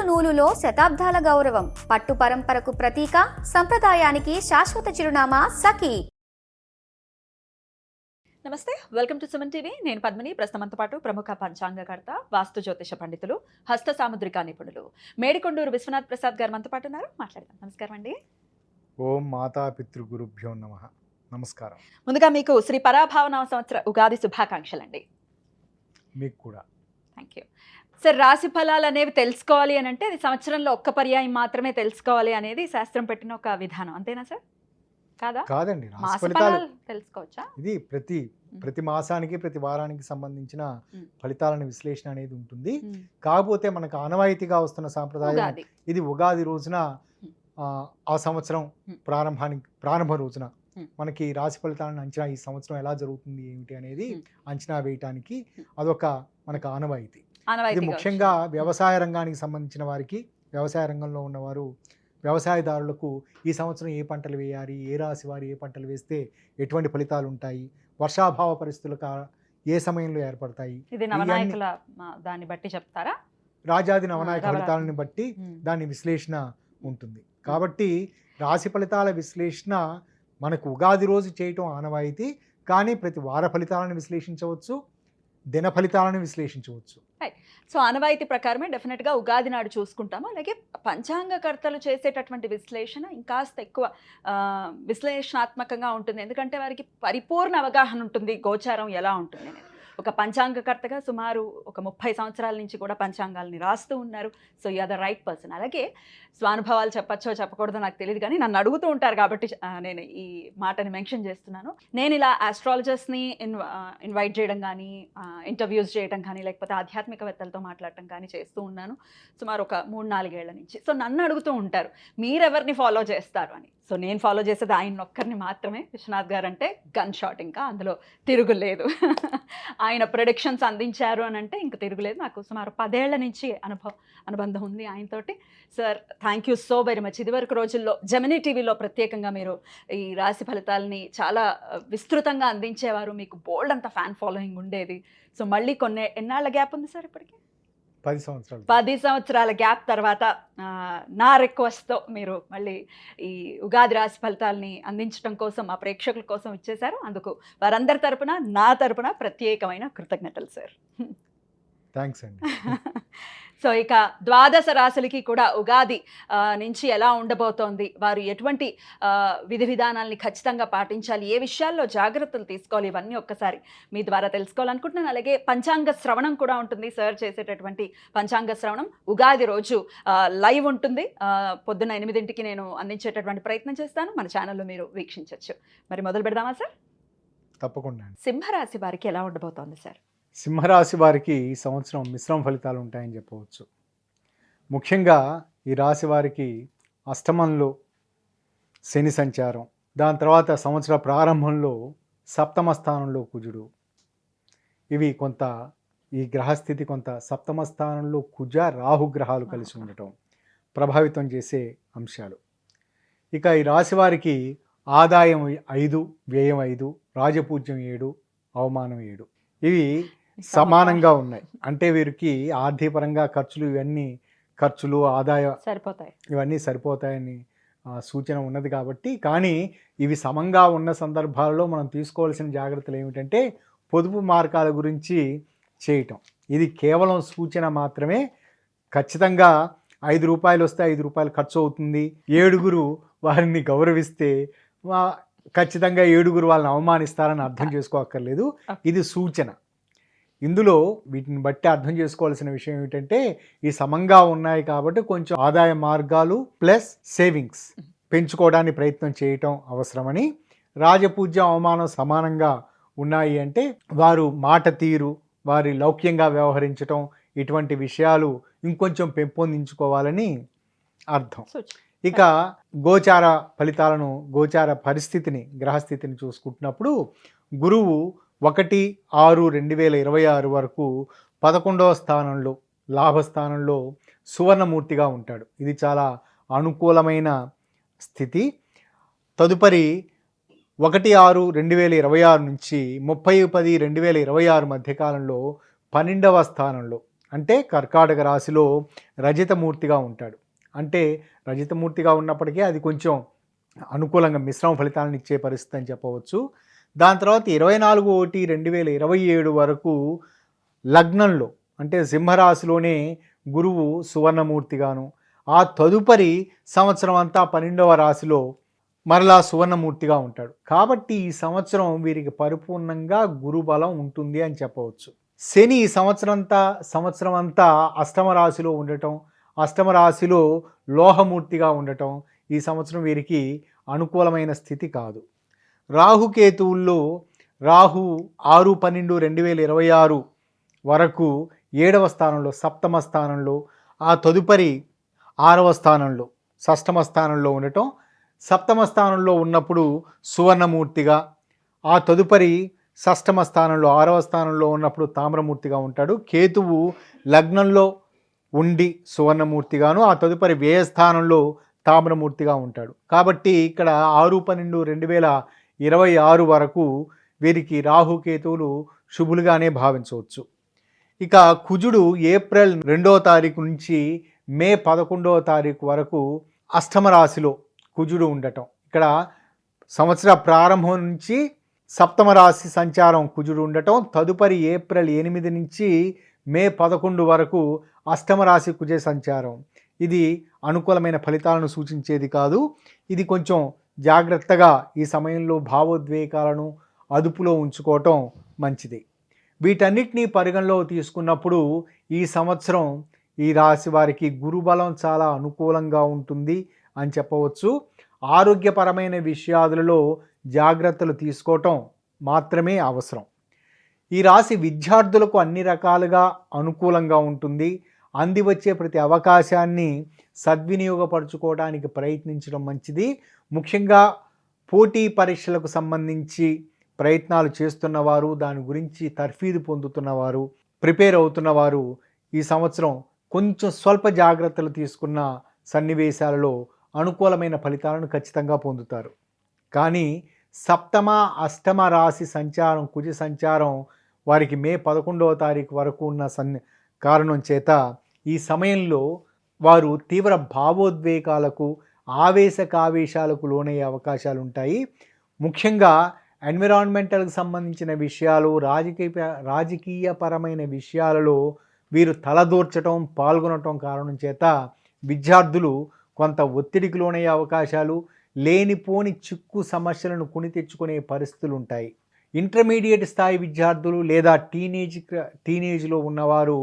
నూలులో శతాబ్దాల గౌరవం, పట్టు పరంపరకు ప్రతీక, సంప్రదాయానికి శాశ్వత చిరునామా సఖీ. నమస్తే, వెల్కమ్ టు సుమన్ టీవీ. నేను పద్మిని. ప్రస్తుతంతో పాటు ప్రముఖ పంచాంగకర్త, వాస్తు జ్యోతిష పండితులు, హస్త సాముద్రిక నిపుణులు మేడికొండూరు విశ్వనాథ్ ప్రసాద్ గారు మనతో పాటు ఉన్నారు. మాట్లాడదాం. నమస్కారం అండి. ఓం మాతా పితృగురుభ్యో నమః. నమస్కారం. ముందుగా మీకు శ్రీ పరాభావనామ సంవత్సర ఉగాది శుభాకాంక్షలు అండి. మీకు కూడా. Thank you sir. రాశి ఫలాలు అనేవి తెలుసుకోవాలి అని అంటే అది సంవత్సరంలో ఒక్క పర్యాయం మాత్రమే తెలుసుకోవాలి అనేది శాస్త్రం పెట్టిన ఒక విధానం, అంతేనా సార్? కాదా? కాదండి, మాస రాశి ఫలితాలు ఫలాలు తెలుసుకోవచ్చా? ఇది ప్రతి మాసానికి ప్రతి వారానికి సంబంధించిన ఫలితాలను విశ్లేషణ అనేది ఉంటుంది. కాకపోతే మనకు ఆనవాయితీగా వస్తున్న సాంప్రదాయం ఉగాది. ఇది ఉగాది రోజున ఆ సంవత్సరం ప్రారంభ రోజున మనకి రాశి ఫలితాలను అంచనా, ఈ సంవత్సరం ఎలా జరుగుతుంది ఏమిటి అనేది అంచనా వేయటానికి అదొక మనకు ఆనవాయితీ. ఇది ముఖ్యంగా వ్యవసాయ రంగానికి సంబంధించిన వారికి, వ్యవసాయ రంగంలో ఉన్నవారు, వ్యవసాయదారులకు ఈ సంవత్సరం ఏ పంటలు వేయాలి, ఏ రాశి వారు ఏ పంటలు వేస్తే ఎటువంటి ఫలితాలు ఉంటాయి, వర్షాభావ పరిస్థితులు ఏ సమయంలో ఏర్పడతాయి, ఇది నవనాయకుల దాన్ని బట్టి చెప్తారా? రాజాది నవనాయక ఫలితాలను బట్టి దాని విశ్లేషణ ఉంటుంది. కాబట్టి రాశి ఫలితాల విశ్లేషణ మనకు ఉగాది రోజు చేయటం ఆనవాయితీ. కానీ ప్రతి వార ఫలితాలను విశ్లేషించవచ్చు, దిన ఫలితాలను విశ్లేషించవచ్చు. సో ఆనవాయితీ ప్రకారమే డెఫినెట్గా ఉగాది నాడు చూసుకుంటాము. అలాగే పంచాంగకర్తలు చేసేటటువంటి విశ్లేషణ ఇంకాస్త ఎక్కువ విశ్లేషణాత్మకంగా ఉంటుంది. ఎందుకంటే వారికి పరిపూర్ణ అవగాహన ఉంటుంది గోచారం ఎలా ఉంటుంది అనేది. ఒక పంచాంగకర్తగా సుమారు ఒక 30 సంవత్సరాల నుంచి కూడా పంచాంగాల్ని రాస్తూ ఉన్నారు. So you are the right person. అలాగే స్వానుభవాలు చెప్పచ్చో చెప్పకూడదో నాకు తెలియదు, కానీ నన్ను అడుగుతూ ఉంటారు కాబట్టి నేను ఈ మాటని మెన్షన్ చేస్తున్నాను. నేను ఇలా ఆస్ట్రాలజర్స్ని ఇన్వైట్ చేయడం కానీ, ఇంటర్వ్యూస్ చేయడం కానీ, లేకపోతే ఆధ్యాత్మికవేత్తలతో మాట్లాడటం కానీ చేస్తూ ఉన్నాను సుమారు ఒక 3-4 ఏళ్ల నుంచి. సో నన్ను అడుగుతూ ఉంటారు మీరెవరిని ఫాలో చేస్తారు అని. సో నేను ఫాలో చేసేది ఆయన ఒక్కరిని మాత్రమే. విశ్వనాథ్ గారు అంటే గన్ షాట్, ఇంకా అందులో తిరుగులేదు. ఆయన ప్రొడిక్షన్స్ అందించారు అని అంటే ఇంక తిరుగులేదు. నాకు సుమారు 10 ఏళ్ల నుంచి అనుబంధం ఉంది ఆయనతోటి. Sir thank you so very much. ఇదివరకు రోజుల్లో జెమినీ టీవీలో ప్రత్యేకంగా మీరు ఈ రాశి ఫలితాలని చాలా విస్తృతంగా అందించేవారు. మీకు బోల్డ్ అంత ఫ్యాన్ ఫాలోయింగ్ ఉండేది. సో మళ్ళీ ఎన్నాళ్ళ గ్యాప్ ఉంది సార్ ఇప్పటికి? 10 సంవత్సరాల గ్యాప్ తర్వాత నా రిక్వెస్ట్తో మీరు మళ్ళీ ఈ ఉగాది రాశి ఫలితాలని అందించడం కోసం మా ప్రేక్షకుల కోసం ఇచ్చేశారు. అందుకు వారందరి తరపున, నా తరపున ప్రత్యేకమైన కృతజ్ఞతలు సార్. థ్యాంక్స్ అండి. సో ఇక ద్వాదశ రాశులకి కూడా ఉగాది నుంచి ఎలా ఉండబోతోంది, వారు ఎటువంటి విధి విధానాలని ఖచ్చితంగా పాటించాలి, ఏ విషయాల్లో జాగ్రత్తలు తీసుకోవాలి, ఇవన్నీ ఒక్కసారి మీ ద్వారా తెలుసుకోవాలనుకుంటున్నాను. అలాగే పంచాంగ శ్రవణం కూడా ఉంటుంది. సార్ చేసేటటువంటి పంచాంగ శ్రవణం ఉగాది రోజు లైవ్ ఉంటుంది. పొద్దున్న 8ంటికి నేను అందించేటటువంటి ప్రయత్నం చేస్తాను. మన ఛానల్లో మీరు వీక్షించవచ్చు. మరి మొదలు పెడదామా సార్? తప్పకుండా. సింహరాశి వారికి ఎలా ఉండబోతోంది సార్? సింహరాశి వారికి ఈ సంవత్సరం మిశ్రమ ఫలితాలు ఉంటాయని చెప్పవచ్చు. ముఖ్యంగా ఈ రాశి వారికి అష్టమంలో శని సంచారం, దాని తర్వాత సంవత్సర ప్రారంభంలో సప్తమ స్థానంలో కుజుడు, ఇవి కొంత ఈ గ్రహస్థితి కొంత సప్తమ స్థానంలో కుజ రాహు గ్రహాలు కలిసి ఉండటం ప్రభావితం చేసే అంశాలు. ఇక ఈ రాశి వారికి ఆదాయం 5, వ్యయం 5, రాజపూజ్యం 7, అవమానం 7, ఇవి సమానంగా ఉన్నాయి. అంటే వీరికి ఆర్థికపరంగా ఖర్చులు ఆదాయ ఇవన్నీ సరిపోతాయని సూచన ఉన్నది. కాబట్టి కానీ ఇవి సమంగా ఉన్న సందర్భాల్లో మనం తీసుకోవాల్సిన జాగ్రత్తలు ఏమిటంటే పొదుపు మార్గాల గురించి చేయటం. ఇది కేవలం సూచన మాత్రమే. ఖచ్చితంగా 5 రూపాయలు వస్తే 5 రూపాయలు ఖర్చు అవుతుంది. 7 వారిని గౌరవిస్తే ఖచ్చితంగా 7 వాళ్ళని అవమానిస్తారని అర్థం చేసుకోక్కర్లేదు. ఇది సూచన. ఇందులో వీటిని బట్టి అర్థం చేసుకోవాల్సిన విషయం ఏమిటంటే ఈ సమంగా ఉన్నాయి కాబట్టి కొంచెం ఆదాయ మార్గాలు ప్లస్ సేవింగ్స్ పెంచుకోవడానికి ప్రయత్నం చేయటం అవసరమని. రాజపూజ్యం అవమానం సమానంగా ఉన్నాయి అంటే వారు మాట తీరు, వారి లౌక్యంగా వ్యవహరించటం, ఇటువంటి విషయాలు ఇంకొంచెం పెంపొందించుకోవాలని అర్థం. ఇక గోచార ఫలితాలను, గోచార పరిస్థితిని, గ్రహస్థితిని చూసుకుంటున్నప్పుడు గురువు 1/6/2026 వరకు 11వ స్థానంలో లాభస్థానంలో సువర్ణమూర్తిగా ఉంటాడు. ఇది చాలా అనుకూలమైన స్థితి. తదుపరి 1/6/2026 నుంచి 30/10/2026 మధ్యకాలంలో 12వ స్థానంలో అంటే కర్కాటక రాశిలో రజితమూర్తిగా ఉంటాడు. అంటే రజితమూర్తిగా ఉన్నప్పటికీ అది కొంచెం అనుకూలంగా మిశ్రమ ఫలితాలను ఇచ్చే పరిస్థితి అని చెప్పవచ్చు. దాని తర్వాత 24/1/2027 వరకు లగ్నంలో అంటే సింహరాశిలోనే గురువు సువర్ణమూర్తిగాను, ఆ తదుపరి సంవత్సరం అంతా 12వ రాశిలో మరలా సువర్ణమూర్తిగా ఉంటాడు. కాబట్టి ఈ సంవత్సరం వీరికి పరిపూర్ణంగా గురుబలం ఉంటుంది అని చెప్పవచ్చు. శని ఈ సంవత్సరం అంతా అష్టమ రాశిలో ఉండటం, అష్టమ రాశిలో లోహమూర్తిగా ఉండటం ఈ సంవత్సరం వీరికి అనుకూలమైన స్థితి కాదు. రాహుకేతువుల్లో రాహు 6/12/2026 వరకు 7వ స్థానంలో, సప్తమ స్థానంలో, ఆ తదుపరి 6వ స్థానంలో, షష్టమ స్థానంలో ఉండటం, సప్తమ స్థానంలో ఉన్నప్పుడు సువర్ణమూర్తిగా, ఆ తదుపరి షష్టమ స్థానంలో 6వ స్థానంలో ఉన్నప్పుడు తామ్రమూర్తిగా ఉంటాడు. కేతువు లగ్నంలో ఉండి సువర్ణమూర్తిగాను, ఆ తదుపరి వ్యయస్థానంలో తామ్రమూర్తిగా ఉంటాడు. కాబట్టి ఇక్కడ 6/12/2026 వరకు వీరికి రాహుకేతువులు శుభులుగానే భావించవచ్చు. ఇక కుజుడు ఏప్రిల్ 2వ తారీఖు నుంచి మే 11వ తారీఖు వరకు అష్టమ రాశిలో కుజుడు ఉండటం, ఇక్కడ సంవత్సర ప్రారంభం నుంచి సప్తమ రాశి సంచారం కుజుడు ఉండటం, తదుపరి ఏప్రిల్ 8 నుంచి మే 11 వరకు అష్టమ రాశి కుజ సంచారం. ఇది అనుకూలమైన ఫలితాలను సూచించేది కాదు. ఇది కొంచెం జాగ్రత్తగా ఈ సమయంలో భావోద్వేగాలను అదుపులో ఉంచుకోవటం మంచిది. వీటన్నిటినీ పరిగణలో తీసుకున్నప్పుడు ఈ సంవత్సరం ఈ రాశి వారికి గురుబలం చాలా అనుకూలంగా ఉంటుంది అని చెప్పవచ్చు. ఆరోగ్యపరమైన విషయాలలో జాగ్రత్తలు తీసుకోవటం మాత్రమే అవసరం. ఈ రాశి విద్యార్థులకు అన్ని రకాలుగా అనుకూలంగా ఉంటుంది. అంది వచ్చే ప్రతి అవకాశాన్ని సద్వినియోగపరచుకోవడానికి ప్రయత్నించడం మంచిది. ముఖ్యంగా పోటీ పరీక్షలకు సంబంధించి ప్రయత్నాలు చేస్తున్నవారు, దాని గురించి తర్ఫీదు పొందుతున్నవారు, ప్రిపేర్ అవుతున్నవారు ఈ సంవత్సరం కొంచెం స్వల్ప జాగ్రత్తలు తీసుకున్న సన్నివేశాలలో అనుకూలమైన ఫలితాలను ఖచ్చితంగా పొందుతారు. కానీ సప్తమ అష్టమ రాశి సంచారం, కుజ సంచారం వారికి మే 11వ తారీఖు వరకు ఉన్న కారణం చేత ఈ సమయంలో వారు తీవ్ర భావోద్వేగాలకు, ఆవేశాలకు లోనయ్యే అవకాశాలు ఉంటాయి. ముఖ్యంగా ఎన్విరాన్మెంటల్కి సంబంధించిన విషయాలు, రాజకీయపరమైన విషయాలలో వీరు తలదూర్చడం, పాల్గొనటం కారణం చేత విద్యార్థులు కొంత ఒత్తిడికి లోనయ్యే అవకాశాలు, లేనిపోని చిక్కు సమస్యలను కొని తెచ్చుకునే పరిస్థితులు ఉంటాయి. ఇంటర్మీడియట్ స్థాయి విద్యార్థులు లేదా టీనేజ్లో ఉన్నవారు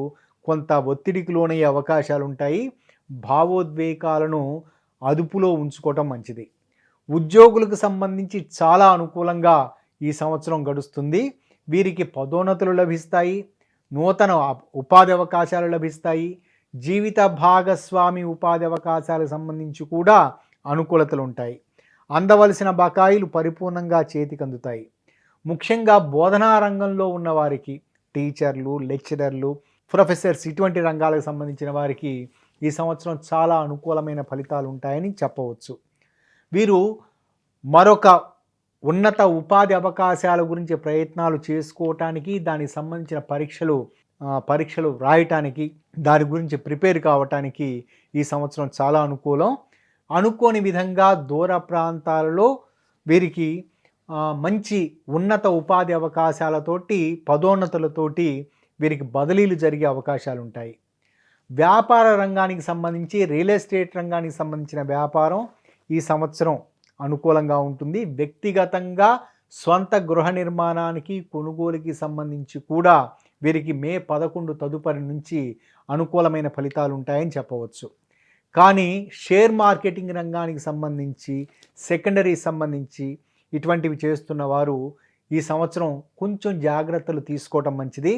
కొంత ఒత్తిడికి లోనయ్యే అవకాశాలు ఉంటాయి. భావోద్వేగాలను అదుపులో ఉంచుకోవటం మంచిది. ఉద్యోగులకు సంబంధించి చాలా అనుకూలంగా ఈ సంవత్సరం గడుస్తుంది. వీరికి పదోన్నతులు లభిస్తాయి, నూతన ఉపాధి అవకాశాలు లభిస్తాయి. జీవిత భాగస్వామి ఉపాధి అవకాశాలకు సంబంధించి కూడా అనుకూలతలు ఉంటాయి. అందవలసిన బకాయిలు పరిపూర్ణంగా చేతికి అందుతాయి. ముఖ్యంగా బోధనా రంగంలో ఉన్న వారికి, టీచర్లు, లెక్చరర్లు, ప్రొఫెసర్స్ ఇటువంటి రంగాలకు సంబంధించిన వారికి ఈ సంవత్సరం చాలా అనుకూలమైన ఫలితాలు ఉంటాయని చెప్పవచ్చు. వీరు మరొక ఉన్నత ఉపాధి అవకాశాల గురించి ప్రయత్నాలు చేసుకోవటానికి, దానికి సంబంధించిన పరీక్షలు రాయటానికి, దాని గురించి ప్రిపేర్ కావటానికి ఈ సంవత్సరం చాలా అనుకూలం. అనుకోని విధంగా దూర ప్రాంతాలలో వీరికి మంచి ఉన్నత ఉపాధి అవకాశాలతోటి, పదోన్నతులతోటి వీరికి బదిలీలు జరిగే అవకాశాలు ఉంటాయి. వ్యాపార రంగానికి సంబంధించి, రియల్ ఎస్టేట్ రంగానికి సంబంధించిన వ్యాపారం ఈ సంవత్సరం అనుకూలంగా ఉంటుంది. వ్యక్తిగతంగా స్వంత గృహ నిర్మాణానికి, కొనుగోలుకి సంబంధించి కూడా వీరికి మే 11 తదుపరి నుంచి అనుకూలమైన ఫలితాలు ఉంటాయని చెప్పవచ్చు. కానీ షేర్ మార్కెటింగ్ రంగానికి సంబంధించి, సెకండరీ సంబంధించి ఇటువంటివి చేస్తున్న వారు ఈ సంవత్సరం కొంచెం జాగ్రత్తలు తీసుకోవటం మంచిది.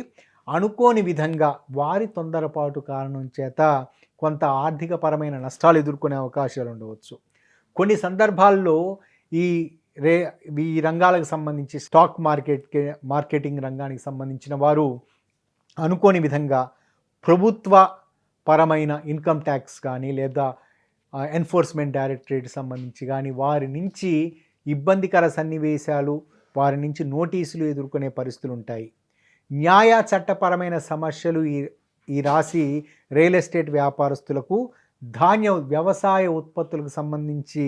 అనుకోని విధంగా వారి తొందరపాటు కారణం చేత కొంత ఆర్థికపరమైన నష్టాలు ఎదుర్కొనే అవకాశాలు ఉండవచ్చు. కొన్ని సందర్భాల్లో ఈ రంగాలకు సంబంధించి, స్టాక్ మార్కెటింగ్ రంగానికి సంబంధించిన వారు అనుకోని విధంగా ప్రభుత్వ పరమైన ఇన్కమ్ ట్యాక్స్ కానీ, లేదా ఎన్ఫోర్స్మెంట్ డైరెక్టరేట్ సంబంధించి కానీ వారి నుంచి ఇబ్బందికర సన్నివేశాలు, వారి నుంచి నోటీసులు ఎదుర్కొనే పరిస్థితులు ఉంటాయి. న్యాయ చట్టపరమైన సమస్యలు ఈ రాశి రియల్ ఎస్టేట్ వ్యాపారస్తులకు వ్యవసాయ ఉత్పత్తులకు సంబంధించి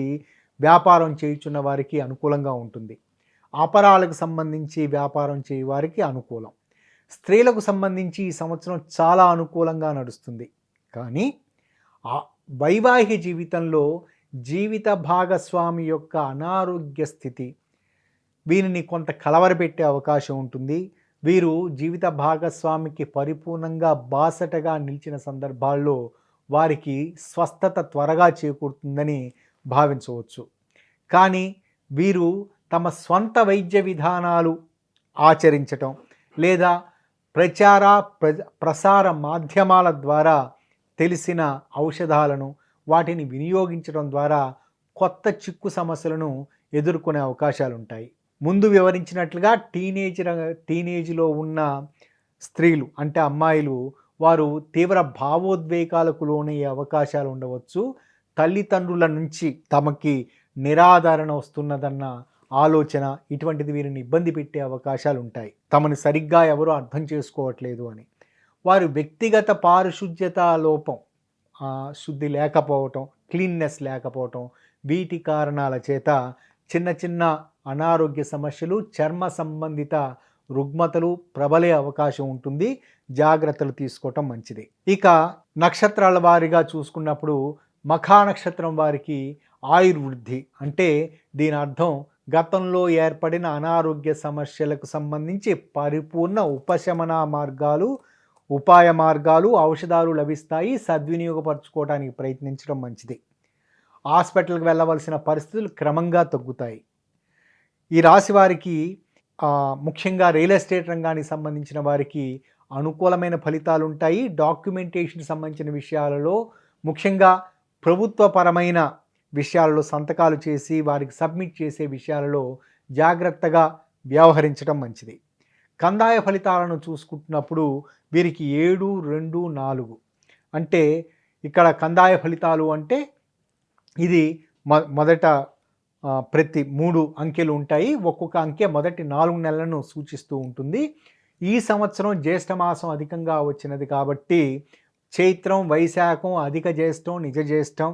వ్యాపారం చేయుచున్న వారికి అనుకూలంగా ఉంటుంది. అపరాలకు సంబంధించి వ్యాపారం చేయు వారికి అనుకూలం. స్త్రీలకు సంబంధించి ఈ సంవత్సరం చాలా అనుకూలంగా నడుస్తుంది. కానీ వైవాహిక జీవితంలో జీవిత భాగస్వామి యొక్క అనారోగ్య స్థితి వీరిని కొంత కలవరపెట్టే అవకాశం ఉంటుంది. వీరు జీవిత భాగస్వామికి పరిపూర్ణంగా బాసటగా నిలిచిన సందర్భాల్లో వారికి స్వస్థత త్వరగా చేకూరుతుందని భావించవచ్చు. కానీ వీరు తమ స్వంత వైద్య విధానాలు ఆచరించటం లేదా ప్రసార మాధ్యమాల ద్వారా తెలిసిన ఔషధాలను వాటిని వినియోగించడం ద్వారా కొత్త చిక్కు సమస్యలను ఎదుర్కొనే అవకాశాలు ఉంటాయి. ముందు వివరించినట్లుగా టీనేజ్లో ఉన్న స్త్రీలు అంటే అమ్మాయిలు వారు తీవ్ర భావోద్వేగాలకు లోనయ్యే అవకాశాలు ఉండవచ్చు. తల్లిదండ్రుల నుంచి తమకి నిరాదరణ వస్తున్నదన్న ఆలోచన ఇటువంటిది వీరిని ఇబ్బంది పెట్టే అవకాశాలు ఉంటాయి. తమను సరిగ్గా ఎవరూ అర్థం చేసుకోవట్లేదు అని. వారు వ్యక్తిగత పారిశుధ్యత లోపం, శుద్ధి లేకపోవటం, క్లీన్నెస్ లేకపోవటం, వీటి కారణాల చేత చిన్న చిన్న అనారోగ్య సమస్యలు, చర్మ సంబంధిత రుగ్మతలు ప్రబలే అవకాశం ఉంటుంది. జాగ్రత్తలు తీసుకోవటం మంచిది. ఇక నక్షత్రాల వారిగా చూసుకున్నప్పుడు మఖా నక్షత్రం వారికి ఆయుర్వృద్ధి అంటే దీని అర్థం గతంలో ఏర్పడిన అనారోగ్య సమస్యలకు సంబంధించి పరిపూర్ణ ఉపశమన మార్గాలు, ఉపాయ మార్గాలు, ఔషధాలు లభిస్తాయి. సద్వినియోగపరచుకోవడానికి ప్రయత్నించడం మంచిది. హాస్పిటల్కి వెళ్ళవలసిన పరిస్థితులు క్రమంగా తగ్గుతాయి. ఈ రాశి వారికి ముఖ్యంగా రియల్ ఎస్టేట్ రంగానికి సంబంధించిన వారికి అనుకూలమైన ఫలితాలు ఉంటాయి. డాక్యుమెంటేషన్ సంబంధించిన విషయాలలో ముఖ్యంగా ప్రభుత్వపరమైన విషయాలలో సంతకాలు చేసి వారికి సబ్మిట్ చేసే విషయాలలో జాగ్రత్తగా వ్యవహరించడం మంచిది. కందాయ ఫలితాలను చూసుకుంటున్నప్పుడు వీరికి 7, 2, 4 అంటే ఇక్కడ కందాయ ఫలితాలు అంటే ఇది మొదట ప్రతి 3 అంకెలు ఉంటాయి. ఒక్కొక్క అంకె మొదటి 4 నెలలను సూచిస్తూ ఉంటుంది. ఈ సంవత్సరం జ్యేష్ఠ మాసం అధికంగా వచ్చినది కాబట్టి చైత్రం, వైశాఖం, అధిక జ్యేష్టం, నిజ జ్యేష్టం,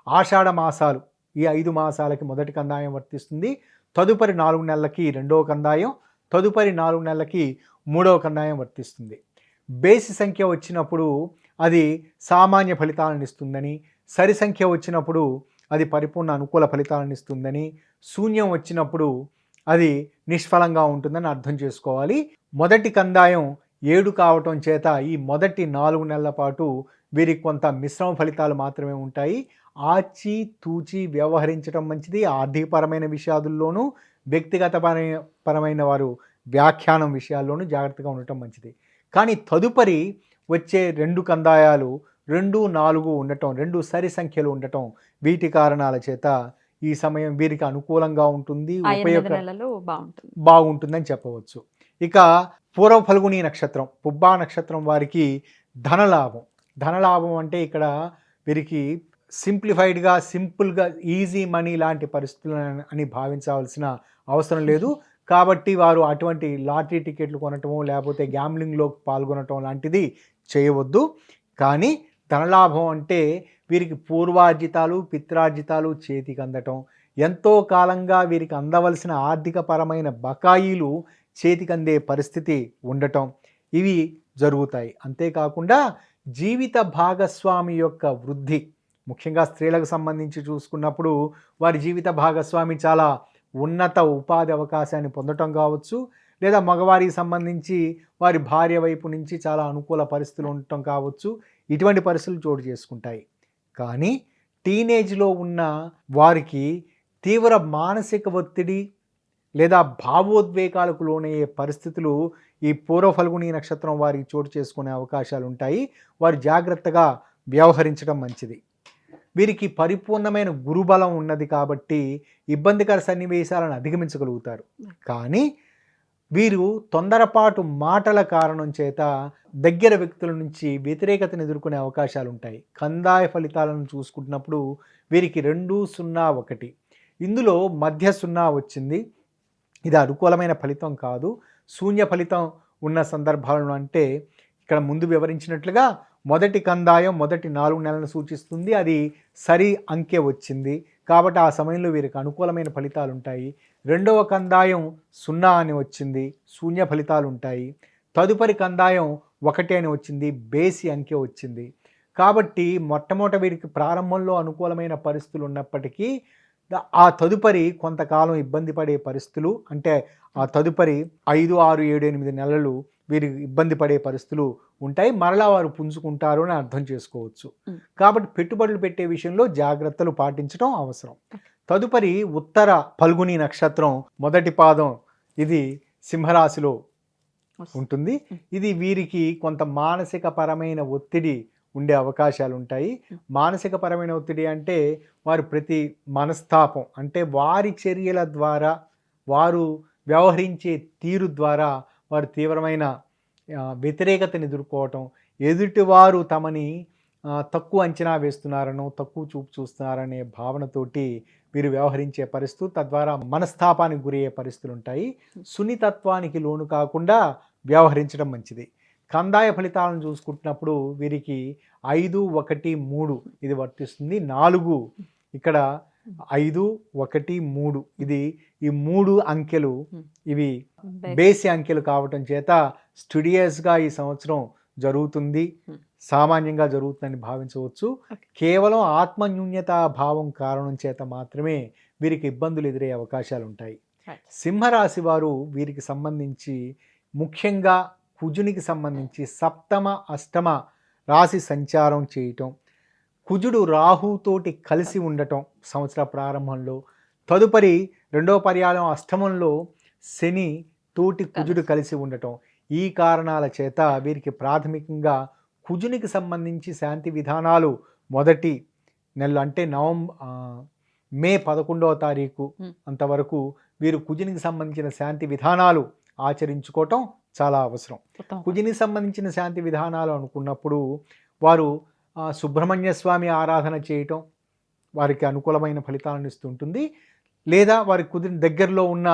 ఆషాఢ మాసాలు ఈ 5 మాసాలకి మొదటి కందాయం వర్తిస్తుంది. తదుపరి 4 నెలలకి రెండవ కందాయం, తదుపరి 4 నెలలకి మూడవ కందాయం వర్తిస్తుంది. బేసి సంఖ్య వచ్చినప్పుడు అది సామాన్య ఫలితాలను ఇస్తుందని, సరి సంఖ్య వచ్చినప్పుడు అది పరిపూర్ణ అనుకూల ఫలితాలను ఇస్తుందని, శూన్యం వచ్చినప్పుడు అది నిష్ఫలంగా ఉంటుందని అర్థం చేసుకోవాలి. మొదటి కందాయం 7 కావటం చేత ఈ మొదటి 4 నెలల పాటు వీరికి కొంత మిశ్రమ ఫలితాలు మాత్రమే ఉంటాయి. ఆచి తూచి వ్యవహరించడం మంచిది. ఆర్థికపరమైన విషయాల్లోనూ వ్యక్తిగతపరమైన వారు వ్యాఖ్యానం విషయాల్లోనూ జాగ్రత్తగా ఉండటం మంచిది. కానీ తదుపరి వచ్చే 2 కందాయాలు 2, 4 ఉండటం, 2 సరి సంఖ్యలు ఉండటం, వీటి కారణాల చేత ఈ సమయం వీరికి అనుకూలంగా ఉంటుంది, బాగుంటుందని చెప్పవచ్చు. ఇక పూర్వ ఫల్గుని నక్షత్రం, పుబ్బా నక్షత్రం వారికి ధనలాభం అంటే ఇక్కడ వీరికి సింపుల్గా ఈజీ మనీ లాంటి పరిస్థితులు అని భావించవలసిన అవసరం లేదు. కాబట్టి వారు అటువంటి లాటరీ టికెట్లు కొనటము లేకపోతే గ్యాంబ్లింగ్లో పాల్గొనటం లాంటిది చేయవద్దు. కానీ ధనలాభం అంటే వీరికి పూర్వార్జితాలు, పిత్రార్జితాలు చేతికి అందటం, ఎంతో కాలంగా వీరికి అందవలసిన ఆర్థికపరమైన బకాయిలు చేతికి అందే పరిస్థితి ఉండటం, ఇవి జరుగుతాయి. అంతేకాకుండా జీవిత భాగస్వామి యొక్క వృద్ధి, ముఖ్యంగా స్త్రీలకు సంబంధించి చూసుకున్నప్పుడు వారి జీవిత భాగస్వామి చాలా ఉన్నత ఉపాధి అవకాశాన్ని పొందటం కావచ్చు, లేదా మగవారికి సంబంధించి వారి భార్య వైపు నుంచి చాలా అనుకూల పరిస్థితులు ఉండటం కావచ్చు. ఇటువంటి పరిస్థితులు చోటు చేసుకుంటాయి. కానీ టీనేజ్లో ఉన్న వారికి తీవ్ర మానసిక ఒత్తిడి లేదా భావోద్వేగాలకు లోనయ్యే పరిస్థితులు ఈ పూర్వ ఫల్గుని నక్షత్రం వారికి చోటు చేసుకునే అవకాశాలు ఉంటాయి. వారు జాగ్రత్తగా వ్యవహరించడం మంచిది. వీరికి పరిపూర్ణమైన గురుబలం ఉన్నది కాబట్టి ఇబ్బందికర సన్నివేశాలను అధిగమించగలుగుతారు. కానీ వీరు తొందరపాటు మాటల కారణం చేత దగ్గర వ్యక్తుల నుంచి వ్యతిరేకతను ఎదుర్కొనే అవకాశాలు ఉంటాయి. కందాయ ఫలితాలను చూసుకుంటున్నప్పుడు వీరికి 2, 0, 1 ఇందులో మధ్య 0 వచ్చింది. ఇది అనుకూలమైన ఫలితం కాదు. శూన్య ఫలితం ఉన్న సందర్భాలను అంటే ఇక్కడ ముందు వివరించినట్లుగా మొదటి కందాయం మొదటి 4 నెలలను సూచిస్తుంది. అది సరి అంకె వచ్చింది కాబట్టి ఆ సమయంలో వీరికి అనుకూలమైన ఫలితాలు ఉంటాయి. రెండవ కందాయం 0 అని వచ్చింది, శూన్య ఫలితాలు ఉంటాయి. తదుపరి కందాయం 1 అని వచ్చింది, బేసి అంకె వచ్చింది. కాబట్టి మొట్టమొదట వీరికి ప్రారంభంలో అనుకూలమైన పరిస్థితులు ఉన్నప్పటికీ ఆ తదుపరి కొంతకాలం ఇబ్బంది పడే పరిస్థితులు, అంటే ఆ తదుపరి 5, 6, 7, 8 నెలలు వీరికి ఇబ్బంది పడే పరిస్థితులు ఉంటాయి. మరలా వారు పుంజుకుంటారు అని అర్థం చేసుకోవచ్చు. కాబట్టి పెట్టుబడులు పెట్టే విషయంలో జాగ్రత్తలు పాటించడం అవసరం. తదుపరి ఉత్తర ఫల్గుని నక్షత్రం మొదటి పాదం, ఇది సింహరాశిలో ఉంటుంది. ఇది వీరికి కొంత మానసిక పరమైన ఒత్తిడి ఉండే అవకాశాలు ఉంటాయి. మానసిక పరమైన ఒత్తిడి అంటే వారు ప్రతి మనస్తాపం, అంటే వారి చర్యల ద్వారా, వారు వ్యవహరించే తీరు ద్వారా వారు తీవ్రమైన వ్యతిరేకతను ఎదుర్కోవటం, ఎదుటివారు తమని తక్కువ అంచనా వేస్తున్నారనో తక్కువ చూపు చూస్తున్నారనే భావనతోటి వీరు వ్యవహరించే పరిస్థితులు, తద్వారా మనస్తాపానికి గురయ్యే పరిస్థితులు ఉంటాయి. సున్నితత్వానికి లోను కాకుండా వ్యవహరించడం మంచిది. కందాయ ఫలితాలను చూసుకుంటున్నప్పుడు వీరికి 5, 1, 3 ఇది వర్తిస్తుంది. 4 ఇక్కడ 5, 1, 3 ఇది ఈ 3 అంకెలు ఇవి బేసి అంకెలు కావటం చేత స్టూడియస్గా ఈ సంవత్సరం జరుగుతుంది, సామాన్యంగా జరుగుతుందని భావించవచ్చు. కేవలం ఆత్మన్యూన్యత భావం కారణం చేత మాత్రమే వీరికి ఇబ్బందులు ఎదురయ్యే అవకాశాలు ఉంటాయి. సింహరాశి వారు వీరికి సంబంధించి ముఖ్యంగా కుజునికి సంబంధించి సప్తమ అష్టమ రాశి సంచారం చేయటం, కుజుడు రాహుతోటి కలిసి ఉండటం సంవత్సర ప్రారంభంలో, తదుపరి రెండవ పర్యాయం అష్టమంలో శని తోటి కుజుడు కలిసి ఉండటం, ఈ కారణాల చేత వీరికి ప్రాథమికంగా కుజునికి సంబంధించి శాంతి విధానాలు మొదటి నెల అంటే మే 11వ తారీఖు అంతవరకు వీరు కుజునికి సంబంధించిన శాంతి విధానాలు ఆచరించుకోవటం చాలా అవసరం. కుజునికి సంబంధించిన శాంతి విధానాలు అనుకున్నప్పుడు వారు సుబ్రహ్మణ్య స్వామి ఆరాధన చేయటం వారికి అనుకూలమైన ఫలితాలను ఇస్తుంటుంది. లేదా వారి కుదిరిన దగ్గరలో ఉన్న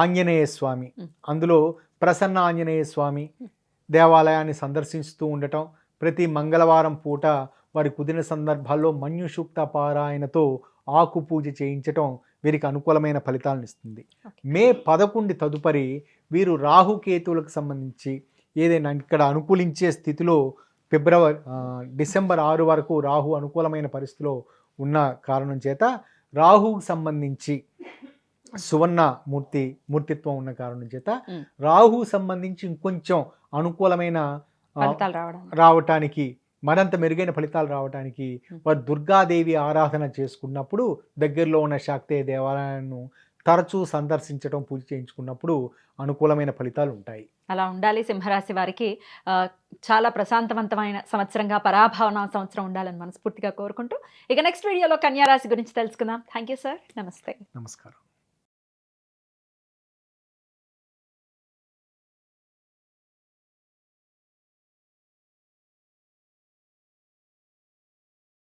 ఆంజనేయ స్వామి, అందులో ప్రసన్న ఆంజనేయ స్వామి దేవాలయాన్ని సందర్శిస్తూ ఉండటం, ప్రతి మంగళవారం పూట వారి కుదిరిన సందర్భాల్లో మన్యుసూక్త పారాయణతో ఆకు పూజ చేయించటం వీరికి అనుకూలమైన ఫలితాలను ఇస్తుంది. మే 11 తదుపరి వీరు రాహుకేతువులకు సంబంధించి ఏదైనా ఇక్కడ అనుకూలించే స్థితిలో డిసెంబర్ 6 వరకు రాహు అనుకూలమైన పరిస్థితిలో ఉన్న కారణం చేత రాహుకు సంబంధించి సువర్ణ మూర్తిత్వం ఉన్న కారణం చేత రాహు సంబంధించి ఇంకొంచెం అనుకూలమైన రావటానికి, మరింత మెరుగైన ఫలితాలు రావడానికి వారు దుర్గాదేవి ఆరాధన చేసుకున్నప్పుడు, దగ్గరలో ఉన్న శాక్తేయ దేవాలయాన్ని తరచూ సందర్శించడం, పూజ చేయించుకున్నప్పుడు అనుకూలమైన ఫలితాలు ఉంటాయి. అలా ఉండాలి. సింహరాశి వారికి చాలా ప్రశాంతవంతమైన సంవత్సరంగా, పరాభవన సంవత్సరం ఉండాలని మనస్ఫూర్తిగా కోరుకుంటూ ఇక నెక్స్ట్ వీడియోలో కన్యా రాశి గురించి తెలుసుకుందాం. Thank you sir. నమస్తే. నమస్కారం.